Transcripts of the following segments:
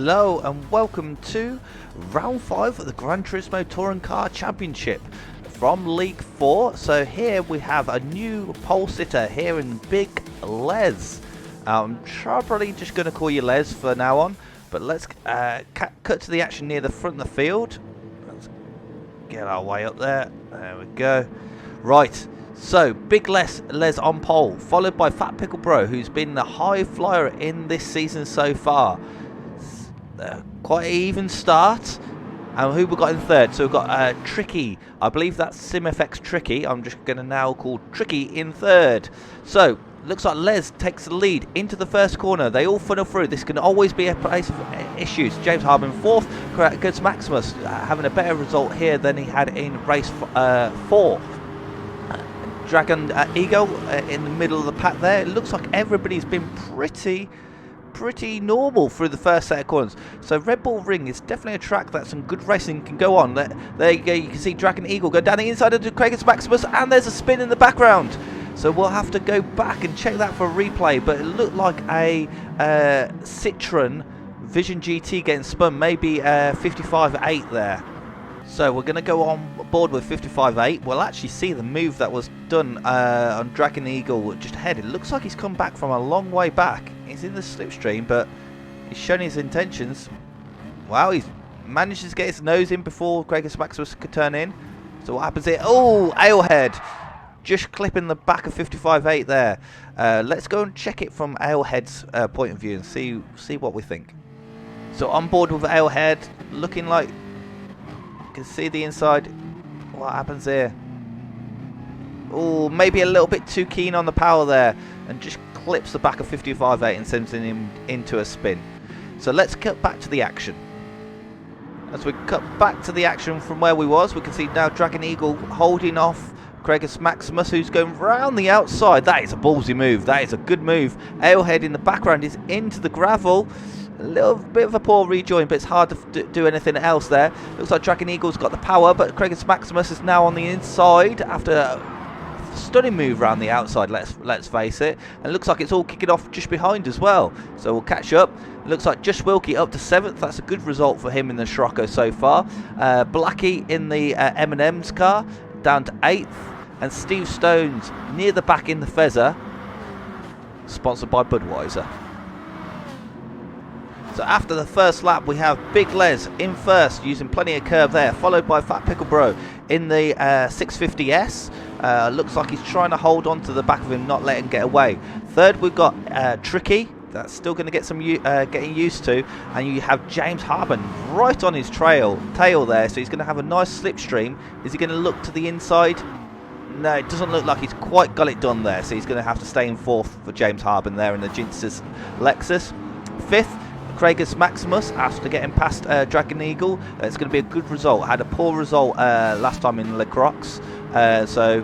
Hello and welcome to round 5 of the Gran Turismo Touring Car Championship from League 4. So here we have a new pole sitter here in Big Les. I'm probably just going to call you Les for now on, but let's cut to the action near the front of the field. Let's get our way up there. There we go. Right. So, Big Les on pole, followed by Fat Pickle Bro, who's been the high flyer in this season so far. Quite an even start. And who we got in third? So we've got Tricky. I believe that's SimFX Tricky. I'm just going to now call Tricky in third. So, looks like Les takes the lead into the first corner. They all funnel through. This can always be a place of issues. James Harbin fourth. Goes Maximus having a better result here than he had in race 4. Dragon Eagle in the middle of the pack there. It looks like everybody's been pretty normal through the first set of corners. So Red Bull Ring is definitely a track that some good racing can go on. There you go, you can see Dragon Eagle go down the inside of Craigus Maximus, and there's a spin in the background. So we'll have to go back and check that for a replay, but it looked like a Citroen Vision GT getting spun, maybe 55.8 there. So we're going to go on board with 55.8. We'll actually see the move that was done on Dragon Eagle just ahead. It looks like he's come back from a long way back. He's in the slipstream, but he's shown his intentions. Wow, he's managed to get his nose in before Craigus Maximus could turn in. So what happens here? Oh, Alehead just clipping the back of 55.8 there. Let's go and check it from Alehead's point of view and see what we think. So on board with Alehead, looking like can see the inside. What happens here? Oh, maybe a little bit too keen on the power there, and just clips the back of 55.8 and sends him into a spin. So let's cut back to the action. As we cut back to the action from where we was, we can see now Dragon Eagle holding off Craigus Maximus, who's going round the outside. That is a ballsy move. That is a good move. Alehead in the background is into the gravel. A little bit of a poor rejoin, but it's hard to do anything else there. Looks like Dragon Eagle's got the power, but Craigus Maximus is now on the inside after a stunning move around the outside, let's face it. And it looks like it's all kicking off just behind as well. So we'll catch up. It looks like Just Wilkie up to 7th. That's a good result for him in the Scirocco so far. Blackie in the M&M's car down to 8th. And Steve Stones near the back in the Fezzer, sponsored by Budweiser. So after the first lap, we have Big Les in first, using plenty of curve there, followed by Fat Pickle Bro in the 650S. Looks like he's trying to hold on to the back of him, not let him get away. Third, we've got Tricky. That's still going to get some getting used to. And you have James Harbin right on his tail there, so he's going to have a nice slipstream. Is he going to look to the inside? No, it doesn't look like he's quite got it done there, so he's going to have to stay in fourth for James Harbin there in the Jinx's Lexus. Fifth, Craigus Maximus, after getting past Dragon Eagle. It's going to be a good result. Had a poor result last time in Le Croix, so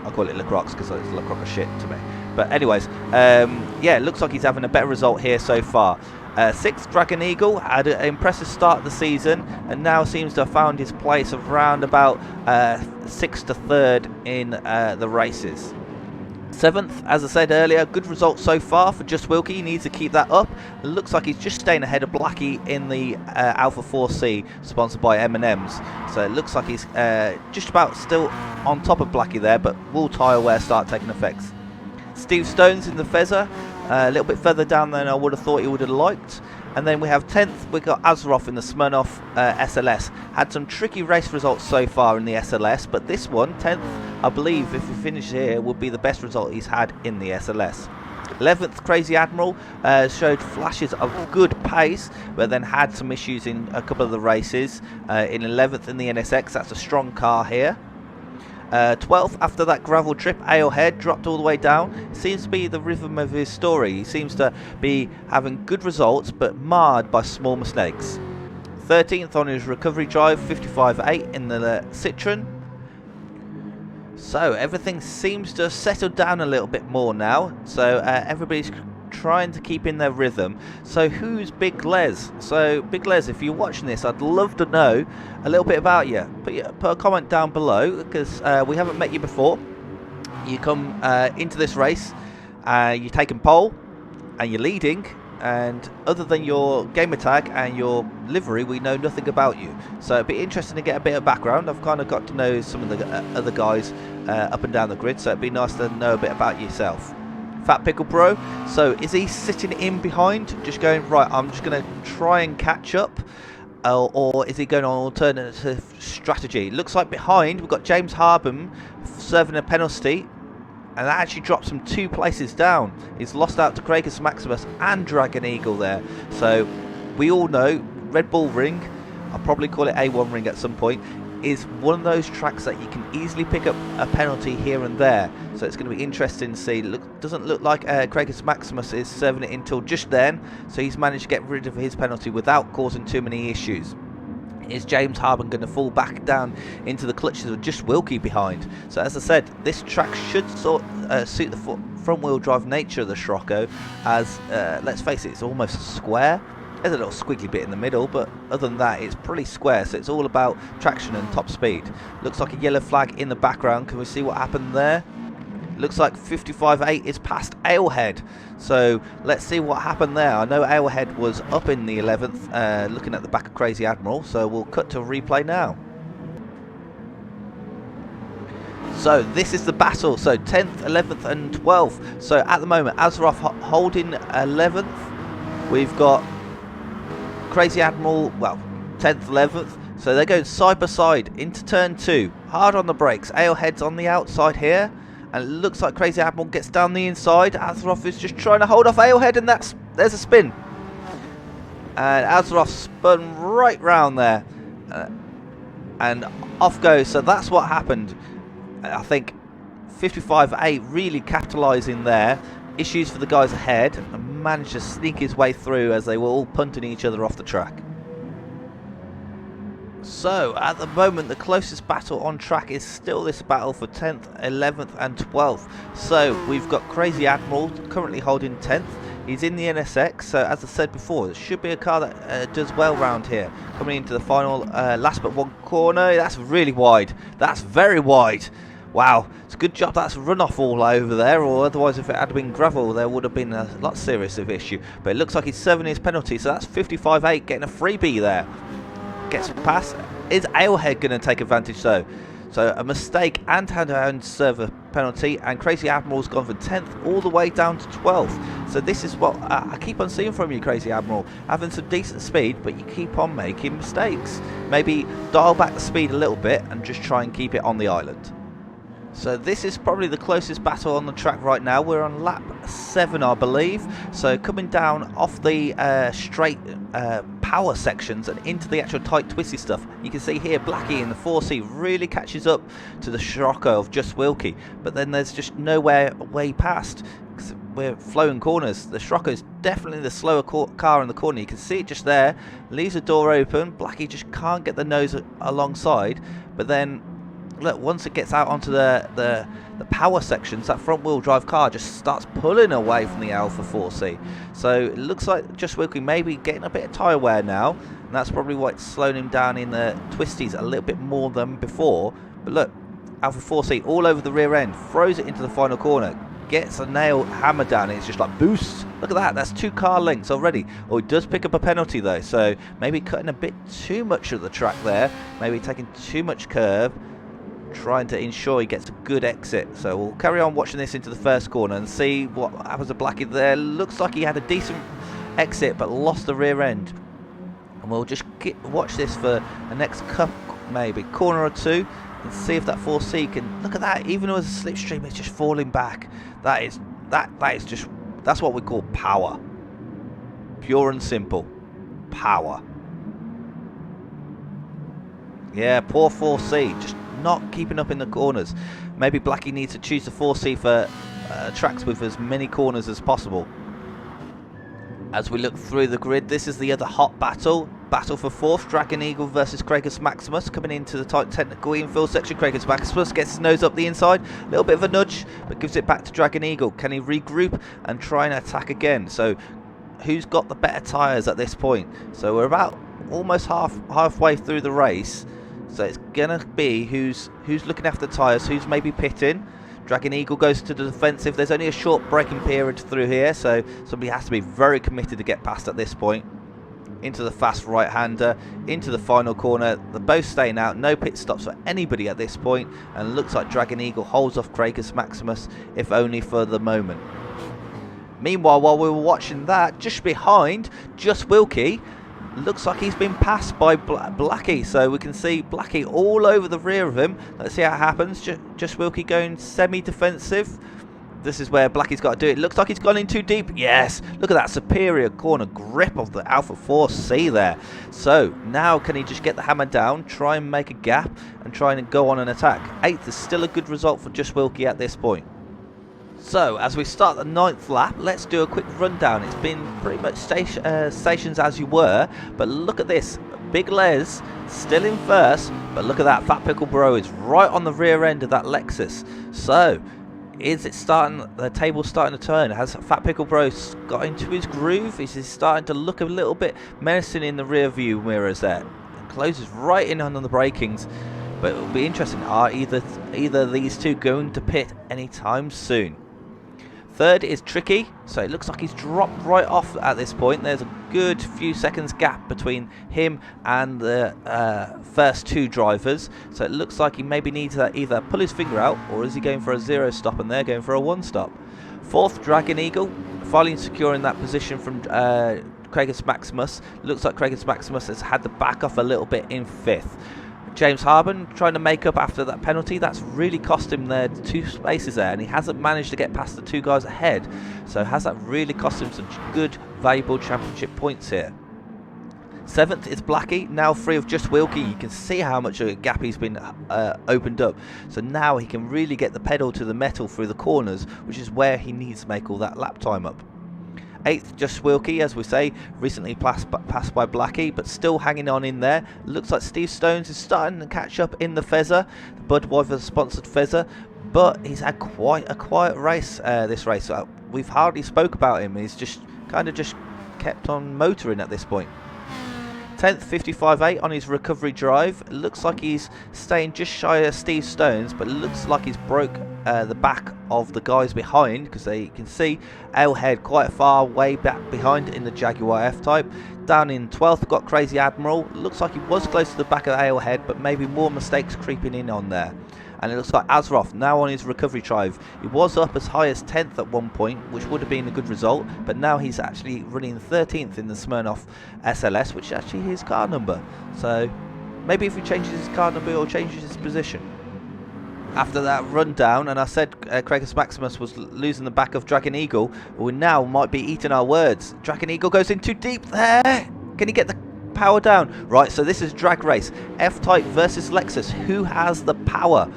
I call it Le Croix because it's Le Croix shit to me. But anyways, yeah, it looks like he's having a better result here so far. 6th, Dragon Eagle had an impressive start of the season and now seems to have found his place around about 6th to 3rd in the races. 7th, as I said earlier, good result so far for Just Wilkie. He needs to keep that up. It looks like he's just staying ahead of Blackie in the Alpha 4C, sponsored by M&M's. So it looks like he's just about still on top of Blackie there, but will tyre wear start taking effects. Steve Stones in the Fezzer, a little bit further down than I would have thought he would have liked. And then we have 10th, we got Azeroth in the Smirnoff SLS. Had some tricky race results so far in the SLS, but this one, 10th, I believe if he finishes here, would be the best result he's had in the SLS. 11th, Crazy Admiral, showed flashes of good pace, but then had some issues in a couple of the races. In 11th in the NSX, that's a strong car here. 12th, after that gravel trip, Alehead dropped all the way down. Seems to be the rhythm of his story. He seems to be having good results, but marred by small mistakes. 13th on his recovery drive, 55.8 in the Citroen. So everything seems to have settled down a little bit more now. So everybody's trying to keep in their rhythm. So who's Big Les? So Big Les, if you're watching this, I'd love to know a little bit about you. Put a comment down below, because we haven't met you before. You come into this race, you're taking pole and you're leading, and other than your gamer tag and your livery, we know nothing about you. So it'd be interesting to get a bit of background. I've kind of got to know some of the other guys up and down the grid, so it'd be nice to know a bit about yourself. Fat Pickle Bro, so is he sitting in behind, just going, right, I'm just going to try and catch up, or is he going on alternative strategy? It looks like behind, we've got James Harben serving a penalty, and that actually drops him 2 places down. He's lost out to Craigus Maximus and Dragon Eagle there. So we all know Red Bull Ring, I'll probably call it A1 Ring at some point, is one of those tracks that you can easily pick up a penalty here and there. So it's going to be interesting to see. Doesn't look like Craigus Maximus is serving it until just then, so he's managed to get rid of his penalty without causing too many issues. Is James Harben going to fall back down into the clutches of just Wilkie behind? So as I said, this track should suit the front wheel drive nature of the Sparco, as let's face it, it's almost square. There's a little squiggly bit in the middle, but other than that, it's pretty square, so it's all about traction and top speed. Looks like a yellow flag in the background. Can we see what happened there? Looks like 55.8 is past Alehead. So let's see what happened there. I know Alehead was up in the 11th, looking at the back of Crazy Admiral, so we'll cut to a replay now. So this is the battle, so 10th, 11th and 12th. So at the moment, Azeroth holding 11th. We've got Crazy Admiral, well, 10th, 11th. So they're going side by side into turn 2. Hard on the brakes. Alehead's on the outside here. And it looks like Crazy Admiral gets down the inside. Azeroth is just trying to hold off Alehead, and there's a spin. And Azeroth spun right round there. And off goes. So that's what happened. I think 55.8 really capitalising there. Issues for the guys ahead, and managed to sneak his way through as they were all punting each other off the track. So at the moment, the closest battle on track is still this battle for 10th, 11th and 12th. So we've got Crazy Admiral currently holding 10th. He's in the NSX, so as I said before, it should be a car that does well round here. Coming into the final last but one corner. That's really wide. That's very wide. Wow, it's a good job that's runoff all over there, or otherwise if it had been gravel there would have been a lot serious of issue. But it looks like he's serving his penalty, so that's 55.8 getting a freebie there. Gets a pass. Is Alehead going to take advantage though? So a mistake and hand-to-hand server penalty, and Crazy Admiral's gone from 10th all the way down to 12th. So this is what I keep on seeing from you, Crazy Admiral. Having some decent speed, but you keep on making mistakes. Maybe dial back the speed a little bit and just try and keep it on the island. So this is probably the closest battle on the track right now. We're on lap 7, I believe. So coming down off the straight power sections and into the actual tight twisty stuff. You can see here Blackie in the 4C really catches up to the Sparco of just Wilkie. But then there's just nowhere way past. We're flowing corners. The Sparco is definitely the slower car in the corner. You can see it just there. Leaves the door open. Blackie just can't get the nose alongside. But then look, once it gets out onto the power sections, that front wheel drive car just starts pulling away from the Alpha 4C. So it looks like just Wilkie maybe getting a bit of tyre wear now, and that's probably why it's slowing him down in the twisties a little bit more than before. But look, Alpha 4C all over the rear end, throws it into the final corner, gets a nail hammer down, and it's just like boost. Look at that, that's 2 car lengths already. Oh, he does pick up a penalty though, so maybe cutting a bit too much of the track there, maybe taking too much curve, trying to ensure he gets a good exit. So we'll carry on watching this into the first corner and see what happens to Blackie there. Looks like he had a decent exit but lost the rear end, and we'll just watch this for the next couple, maybe corner or two, and see if that 4C can. Look at that, even with a slipstream it's just falling back. That is just, that's what we call power, pure and simple power. Yeah, poor 4C, just not keeping up in the corners. Maybe Blackie needs to choose the 4C for tracks with as many corners as possible. As we look through the grid, this is the other hot battle for 4th, Dragon Eagle versus Craigus Maximus. Coming into the tight technical infield section, Craigus Maximus gets his nose up the inside, a little bit of a nudge, but gives it back to Dragon Eagle. Can he regroup and try and attack again? So who's got the better tyres at this point? So we're about almost halfway through the race. So it's gonna be who's looking after the tyres, who's maybe pitting, Dragon Eagle goes to the defensive. There's only a short braking period through here, so somebody has to be very committed to get past at this point. Into the fast right-hander, into the final corner. They're both staying out, no pit stops for anybody at this point, and looks like Dragon Eagle holds off Craggus Maximus, if only for the moment. Meanwhile, while we were watching that, just behind, Just Wilkie, looks like he's been passed by Blackie, so we can see Blackie all over the rear of him. Let's see how it happens. Just Wilkie going semi-defensive. This is where Blackie's got to do it. Looks like he's gone in too deep. Yes, look at that superior corner grip of the Alpha 4C there. So now can he just get the hammer down, try and make a gap, and try and go on an attack? 8th is still a good result for Just Wilkie at this point. So as we start the 9th lap, let's do a quick rundown. It's been pretty much stations as you were, but look at this. Big Les still in first, but look at that. Fat Pickle Bro is right on the rear end of that Lexus. So is it starting, the table's starting to turn? Has Fat Pickle Bro got into his groove? Is he starting to look a little bit menacing in the rear view mirrors there? It closes right in on the brakings, but it'll be interesting. Are either these two going to pit anytime soon? 3rd is Tricky, so it looks like he's dropped right off at this point. There's a good few seconds gap between him and the first 2 drivers, so it looks like he maybe needs to either pull his finger out, or is he going for a 0 stop and they're going for a 1 stop. 4th, Dragon Eagle, finally securing that position from Craggus Maximus. Looks like Craggus Maximus has had to back off a little bit in 5th. James Harben trying to make up after that penalty. That's really cost him there 2 spaces there, and he hasn't managed to get past the 2 guys ahead. So has that really cost him some good, valuable championship points here? 7th is Blackie, now free of Just Wilkie. You can see how much of a gap he's been opened up. So now he can really get the pedal to the metal through the corners, which is where he needs to make all that lap time up. 8th, Just Wilkie, as we say, recently passed by Blackie, but still hanging on in there. Looks like Steve Stones is starting to catch up in the Fezzer, the Budweiser-sponsored Fezzer, but he's had quite a quiet race this race. We've hardly spoke about him. He's just kind of just kept on motoring at this point. 10th, 55.8 on his recovery drive. It looks like he's staying just shy of Steve Stones, but it looks like he's broke the back of the guys behind, because they can see Ailhead quite far way back behind in the Jaguar F-Type. Down in 12th, got Crazy Admiral. Looks like he was close to the back of Ailhead, but maybe more mistakes creeping in on there. And it looks like Azeroth now on his recovery drive. He was up as high as 10th at one point, which would have been a good result, but now he's actually running 13th in the Smirnoff SLS, which is actually his car number. So maybe if he changes his car number, or changes his position. After that rundown, and I said Craggus Maximus was losing the back of Dragon Eagle, we now might be eating our words. Dragon Eagle goes in too deep there. Can he get the power down? Right, so this is drag race. F-Type versus Lexus. Who has the power?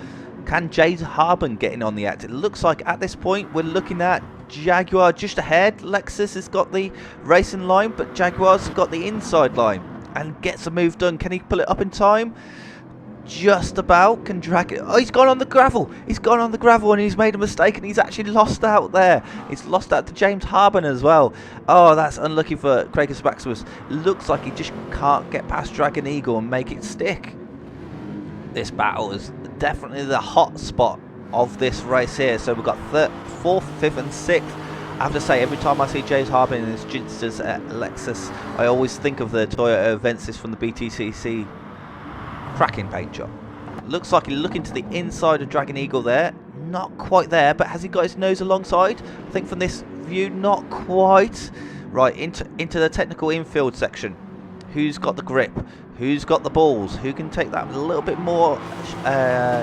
Can James Harben get in on the act? It looks like at this point we're looking at Jaguar just ahead. Lexus has got the racing line, but Jaguar's got the inside line and gets a move done. Can he pull it up in time? Just about. Can drag it. Oh, he's gone on the gravel. He's gone on the gravel and he's made a mistake and he's actually lost out there. He's lost out to James Harben as well. Oh, that's unlucky for Craggus Maximus. Looks like he just can't get past Dragon Eagle and make it stick. This battle is definitely the hot spot of this race here. So we've got 4th, 5th and 6th. I have to say, every time I see James Harben in his ginsters at Lexus, I always think of the Toyota Avensis from the BTCC cracking paint job. Looks like he's looking to the inside of Dragon Eagle there. Not quite there, but has he got his nose alongside? I think from this view, not quite. Right, into the technical infield section. Who's got the grip? Who's got the balls? Who can take that a little bit more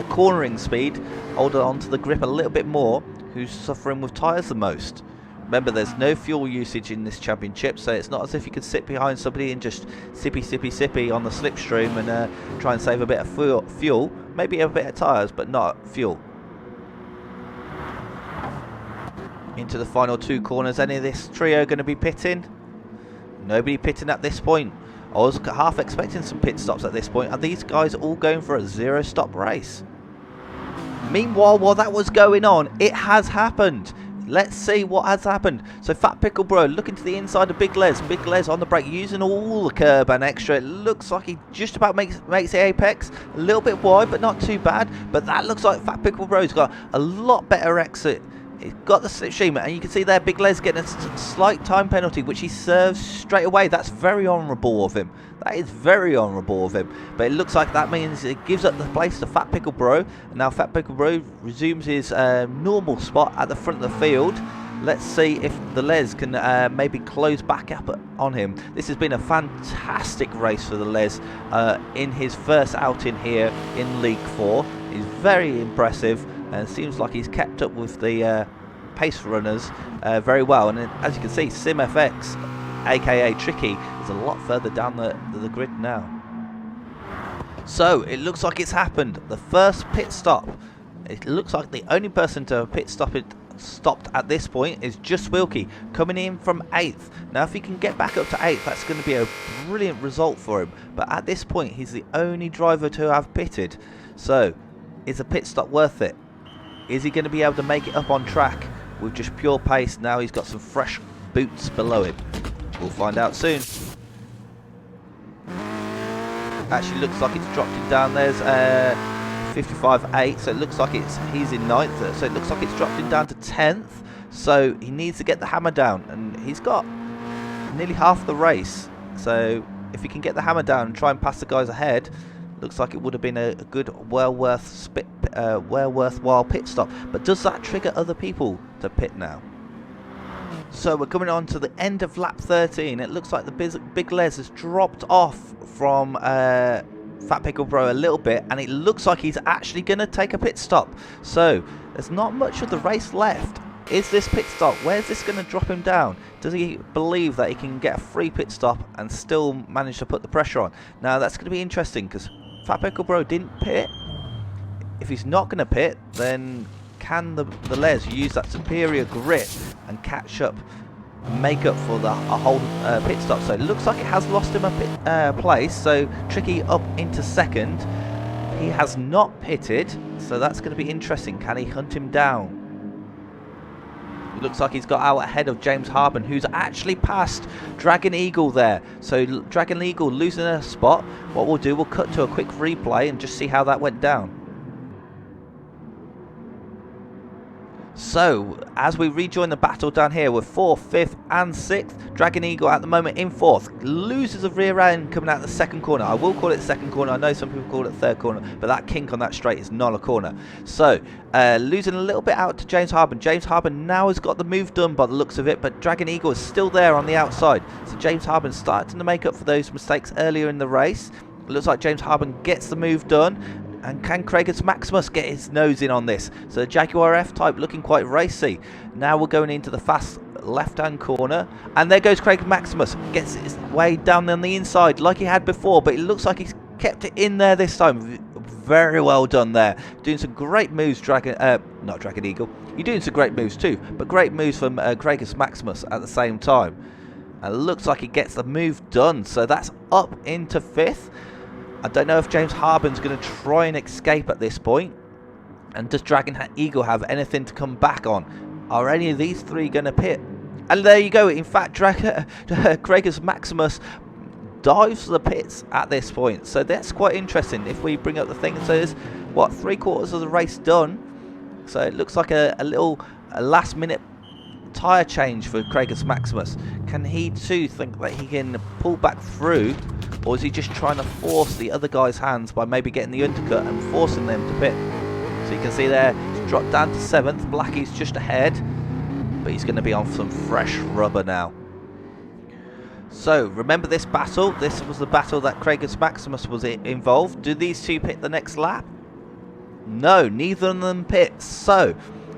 cornering speed? Hold on to the grip a little bit more. Who's suffering with tyres the most? Remember, there's no fuel usage in this championship, so it's not as if you could sit behind somebody and just sippy on the slipstream and try and save a bit of fuel. Maybe a bit of tyres, but not fuel. Into the final 2 corners. Any of this trio going to be pitting? Nobody pitting at this point. I was half expecting some pit stops at this point. Are these guys all going for a 0 stop race? Meanwhile, while that was going on, it has happened. let's see what has happened. So Fat Pickle Bro looking to the inside of Big Les. Big Les on the brake, using all the curb and extra. It looks like he just about makes the apex. A little bit wide, but not too bad. But that looks like Fat Pickle Bro's got a lot better exit. He's got the slipstream, and you can see there Big Les getting a slight time penalty, which he serves straight away. That's very honourable of him. That is very honourable of him. But it looks like that means it gives up the place to Fat Pickle Bro. And now Fat Pickle Bro resumes his normal spot at the front of the field. Let's see if the Les can maybe close back up on him. This has been a fantastic race for the Les in his first outing here in League 4. He's very impressive. And it seems like he's kept up with the pace runners very well. And as you can see, SimFX, aka Tricky, is a lot further down the grid now. So it looks like it's happened. The first pit stop. It looks like the only person to pit stopped at this point is Just Wilkie, coming in from 8th. Now if he can get back up to 8th, that's going to be a brilliant result for him. But at this point, he's the only driver to have pitted. So is a pit stop worth it? Is he going to be able to make it up on track with just pure pace? Now he's got some fresh boots below him. We'll find out soon. Actually looks like it's dropped him down. There's 55.8, so it looks like he's in 9th. So it looks like it's dropped him down to 10th. So he needs to get the hammer down, and he's got nearly half the race. So if he can get the hammer down and try and pass the guys ahead, looks like it would have been a good, well worthwhile pit stop. But does that trigger other people to pit now? So we're coming on to the end of lap 13. It looks like the Big Les has dropped off from Fat Pickle Bro a little bit, and it looks like he's actually going to take a pit stop. So there's not much of the race left. Is this pit stop, where's this going to drop him down? Does he believe that he can get a free pit stop and still manage to put the pressure on? Now that's going to be interesting, because Fat Pickle Bro didn't pit. If he's not going to pit, then can the Les use that superior grit and catch up, make up for a whole pit stop? So it looks like it has lost him a place. So Tricky up into 2nd. He has not pitted, so that's going to be interesting. Can he hunt him down? It looks like he's got out ahead of James Harben, who's actually passed Dragon Eagle there. So Dragon Eagle losing a spot. What we'll do, we'll cut to a quick replay and just see how that went down. So, as we rejoin the battle down here, we're 4th, 5th and 6th. Dragon Eagle at the moment in 4th. Loses a rear end coming out the 2nd corner. I will call it 2nd corner. I know some people call it 3rd corner, but that kink on that straight is not a corner. So, losing a little bit out to James Harben. James Harben now has got the move done by the looks of it, but Dragon Eagle is still there on the outside. So James Harben starting to make up for those mistakes earlier in the race. It looks like James Harben gets the move done. And can Craigus Maximus get his nose in on this? So Jaguar F-Type looking quite racy. Now we're going into the fast left-hand corner. And there goes Craig Maximus. Gets his way down on the inside like he had before. But it looks like he's kept it in there this time. Very well done there. Doing some great moves, not Dragon Eagle. You're doing some great moves too. But great moves from Craigus Maximus at the same time. And it looks like he gets the move done. So that's up into 5th. I don't know if James Harben's going to try and escape at this point. And does Dragon Eagle have anything to come back on? Are any of these three going to pit? And there you go. In fact, Craigus Maximus dives the pits at this point. So that's quite interesting. If we bring up the thing, so there's, what, 3/4 of the race done. So it looks like a last minute tyre change for Craigus Maximus. Can he too think that he can pull back through? Or is he just trying to force the other guy's hands by maybe getting the undercut and forcing them to pit? So you can see there, he's dropped down to 7th. Blackie's just ahead, but he's going to be on some fresh rubber now. So remember this battle. This was the battle that Craigus Maximus was involved. Do these two pit the next lap? No, neither of them pit. So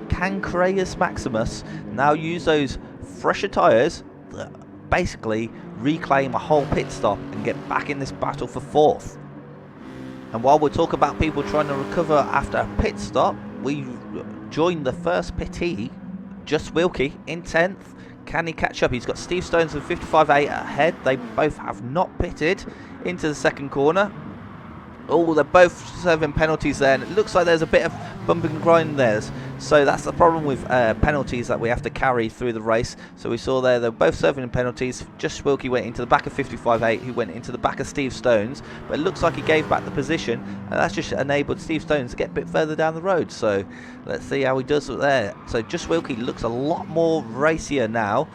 can Craigus Maximus now use those fresher tyres that basically reclaim a whole pit stop and get back in this battle for 4th? And while we're talking about people trying to recover after a pit stop, we joined the first pittee, Just Wilkie, in 10th. Can he catch up? He's got Steve Stones with 55.8 ahead. They both have not pitted into the 2nd corner. Oh, they're both serving penalties there, and it looks like there's a bit of bump and grind there. So that's the problem with penalties that we have to carry through the race. So we saw there they're both serving penalties. Just Wilkie went into the back of 55.8, who went into the back of Steve Stones, but it looks like he gave back the position, and that's just enabled Steve Stones to get a bit further down the road. So let's see how he does there. So Just Wilkie looks a lot more racier now.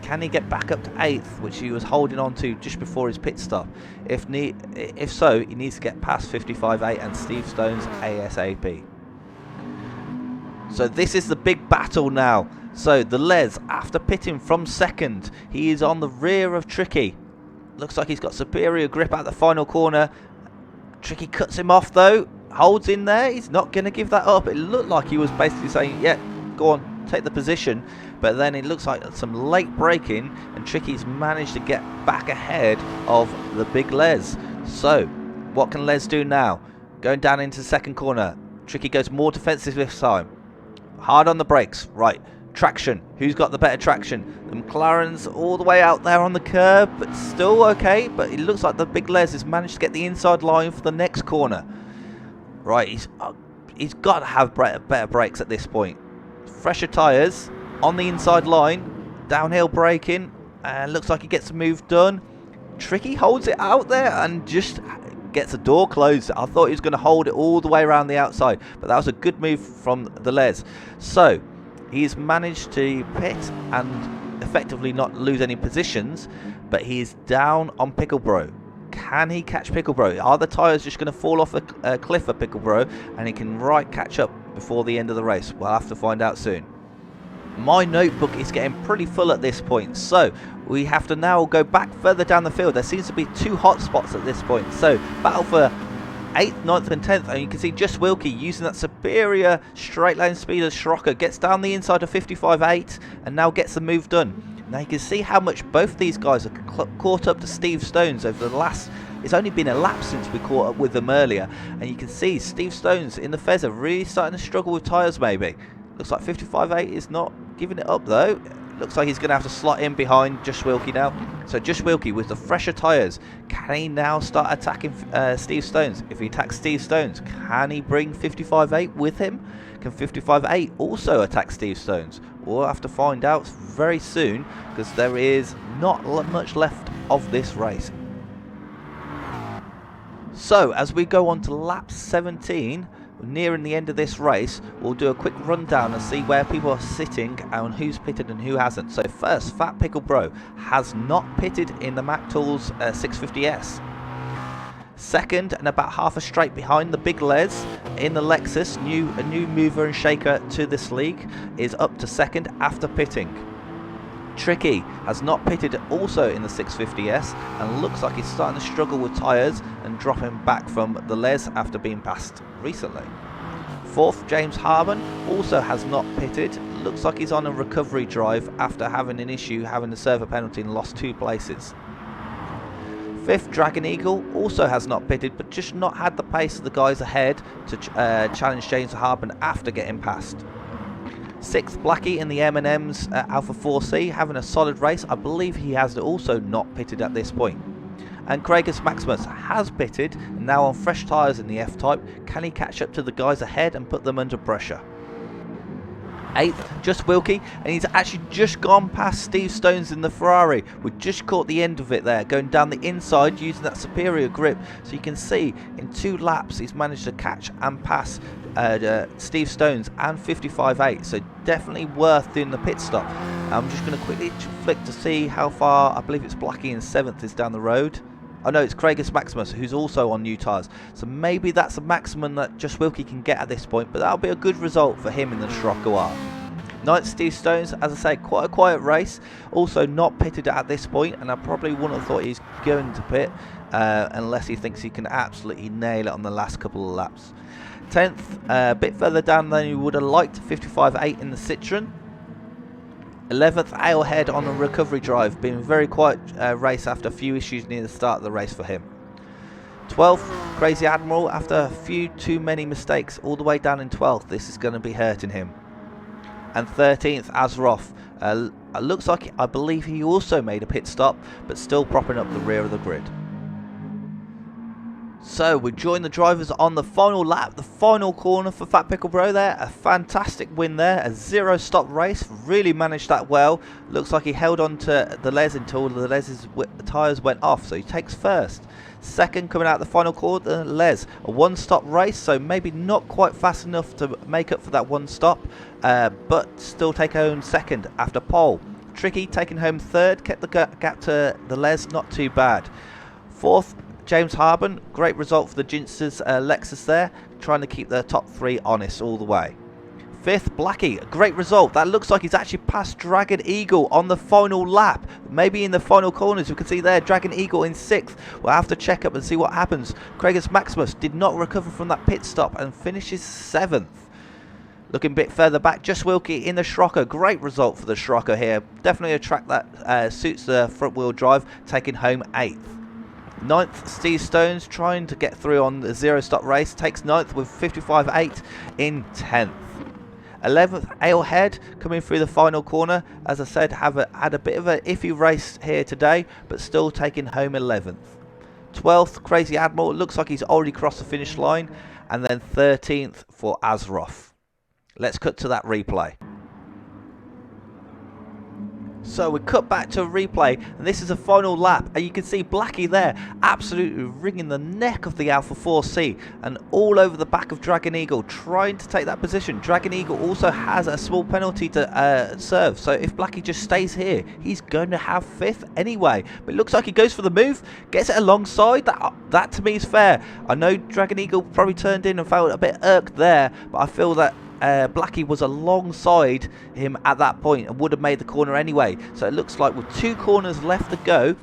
Can he get back up to 8th, which he was holding on to just before his pit stop? If so, he needs to get past 55.8 and Steve Stones ASAP. So this is the big battle now. So the Les, after pitting from 2nd, he is on the rear of Tricky. Looks like he's got superior grip at the final corner. Tricky cuts him off though, holds in there. He's not going to give that up. It looked like he was basically saying, yeah, go on, take the position. But then it looks like some late braking, and Tricky's managed to get back ahead of the big Les. So what can Les do now? Going down into the 2nd corner. Tricky goes more defensive this time. Hard on the brakes. Right. Traction. Who's got the better traction? The McLaren's all the way out there on the curb, but still okay. But it looks like the big Les has managed to get the inside line for the next corner. Right. He's got to have better brakes at this point. Fresher tyres. On the inside line, downhill braking, and looks like he gets the move done. Tricky holds it out there and just gets the door closed. I thought he was going to hold it all the way around the outside, but that was a good move from the Les. So he's managed to pit and effectively not lose any positions, but he's down on Picklebro. Can he catch Picklebro? Are the tyres just going to fall off a cliff for Picklebro, and he can catch up before the end of the race? We'll have to find out soon. My notebook is getting pretty full at this point, so we have to now go back further down the field. There seems to be 2 hot spots at this point, so battle for 8th, 9th and 10th, and you can see Just Wilkie using that superior straight lane speed of Schrocker, gets down the inside of 55.8 and now gets the move done. Now you can see how much both these guys are caught up to Steve Stones over the last, it's only been a lap since we caught up with them earlier, and you can see Steve Stones in the Fezzer really starting to struggle with tyres maybe. Looks like 55.8 is not giving it up though. Looks like he's going to have to slot in behind Just Wilkie now. So Just Wilkie with the fresher tyres, can he now start attacking Steve Stones? If he attacks Steve Stones, can he bring 55.8 with him? Can 55.8 also attack Steve Stones? We'll have to find out very soon, because there is not much left of this race. So as we go on to lap 17, nearing the end of this race, we'll do a quick rundown and see where people are sitting and who's pitted and who hasn't. So first, Fat Pickle Bro has not pitted in the Mac Tools 650S. Second, and about half a straight behind the big Les in the Lexus, a new mover and shaker to this league, is up to 2nd after pitting. Tricky has not pitted also in the 650S and looks like he's starting to struggle with tyres and dropping back from the Les after being passed recently. 4th, James Harmon also has not pitted. Looks like he's on a recovery drive after having an issue, having to serve a penalty and lost 2 places. 5th, Dragon Eagle also has not pitted, but just not had the pace of the guys ahead to challenge James Harmon after getting passed. 6th, Blackie in the M&M's Alpha 4C, having a solid race. I believe he has also not pitted at this point. And Craigus Maximus has pitted, and now on fresh tyres in the F-Type. Can he catch up to the guys ahead and put them under pressure? 8th, Just Wilkie, and he's actually just gone past Steve Stones in the Ferrari. We just caught the end of it there, going down the inside using that superior grip. So you can see in 2 laps he's managed to catch and pass Steve Stones and 55.8, so definitely worth doing the pit stop. I'm just going to quickly flick to see how far. I believe it's Blackie in 7th is down the road. Oh no, it's Craigus Maximus, who's also on new tyres, so maybe that's the maximum that Just Wilkie can get at this point, but that'll be a good result for him in the Schrockoir. 9th, Steve Stones, as I say, quite a quiet race, also not pitted at this point, and I probably wouldn't have thought he's going to pit unless he thinks he can absolutely nail it on the last couple of laps. 10th, a bit further down than you would have liked, 55.8 in the Citroen. 11th, Alehead on a recovery drive, been a very quiet race after a few issues near the start of the race for him. 12th, Crazy Admiral, after a few too many mistakes, all the way down in 12th. This is going to be hurting him. And 13th, Azeroth. Looks like, I believe he also made a pit stop, but still propping up the rear of the grid. So we joined the drivers on the final lap, the final corner for Fat Pickle Bro there. A fantastic win there, a 0-stop race, really managed that well. Looks like he held on to the Les until the Les's tyres went off, so he takes first. Second, coming out the final corner, Les. A 1-stop race, so maybe not quite fast enough to make up for that 1 stop, but still take home second after pole. Tricky taking home third, kept the gap to the Les, not too bad. Fourth, James Harben, great result for the Ginsters Lexus there, trying to keep their top 3 honest all the way. Fifth, Blackie, a great result. That looks like he's actually passed Dragon Eagle on the final lap. Maybe in the final corners, we can see there, Dragon Eagle in 6th. We'll have to check up and see what happens. Craigus Maximus did not recover from that pit stop and finishes 7th. Looking a bit further back, Just Wilkie in the Scirocco. Great result for the Scirocco here. Definitely a track that suits the front wheel drive, taking home 8th. 9th, Steve Stones trying to get through on the 0-stop race, takes 9th with 55.8 in 10th. 11th, Alehead coming through the final corner. As I said, had a bit of an iffy race here today, but still taking home 11th. 12th, Crazy Admiral, looks like he's already crossed the finish line. And then 13th for Azroth. Let's cut to that replay. So we cut back to a replay, and this is a final lap, and you can see Blackie there absolutely wringing the neck of the Alpha 4C and all over the back of Dragon Eagle, trying to take that position. Dragon Eagle also has a small penalty to serve, so if Blackie just stays here, he's going to have 5th anyway. But it looks like he goes for the move, gets it alongside. That to me is fair. I know Dragon Eagle probably turned in and felt a bit irked there, but I feel that Blackie was alongside him at that point and would have made the corner anyway. So it looks like with 2 corners left to go,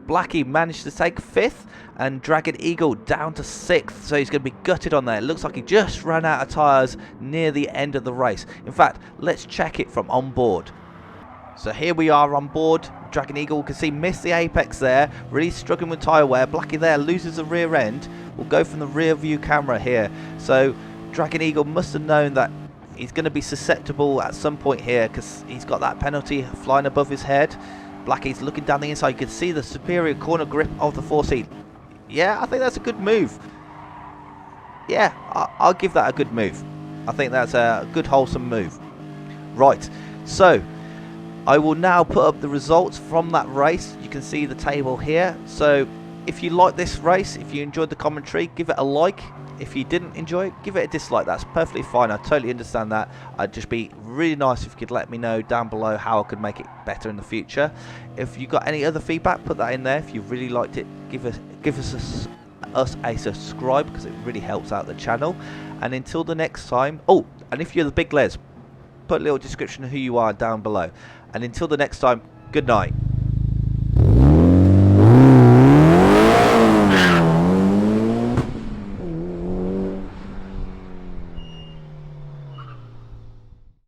Blackie managed to take 5th and Dragon Eagle down to 6th. So he's going to be gutted on there. It looks like he just ran out of tyres near the end of the race. In fact, let's check it from on board. So here we are on board. Dragon Eagle, can see missed the apex there, really struggling with tyre wear. Blackie there loses the rear end. We'll go from the rear view camera here. So Dragon Eagle must have known that he's going to be susceptible at some point here because he's got that penalty flying above his head. Blackie's looking down the inside. You can see the superior corner grip of the 4C. Yeah, I think that's a good move. Yeah, I'll give that a good move. I think that's a good wholesome move. Right, so I will now put up the results from that race. You can see the table here. So if you like this race, if you enjoyed the commentary, give it a like. If you didn't enjoy it, give it a dislike. That's perfectly fine. I totally understand that. It'd just be really nice if you could let me know down below how I could make it better in the future. If you got any other feedback, put that in there. If you really liked it, give us a subscribe because it really helps out the channel. And until the next time, oh, and if you're the Big Les, put a little description of who you are down below. And until the next time, good night.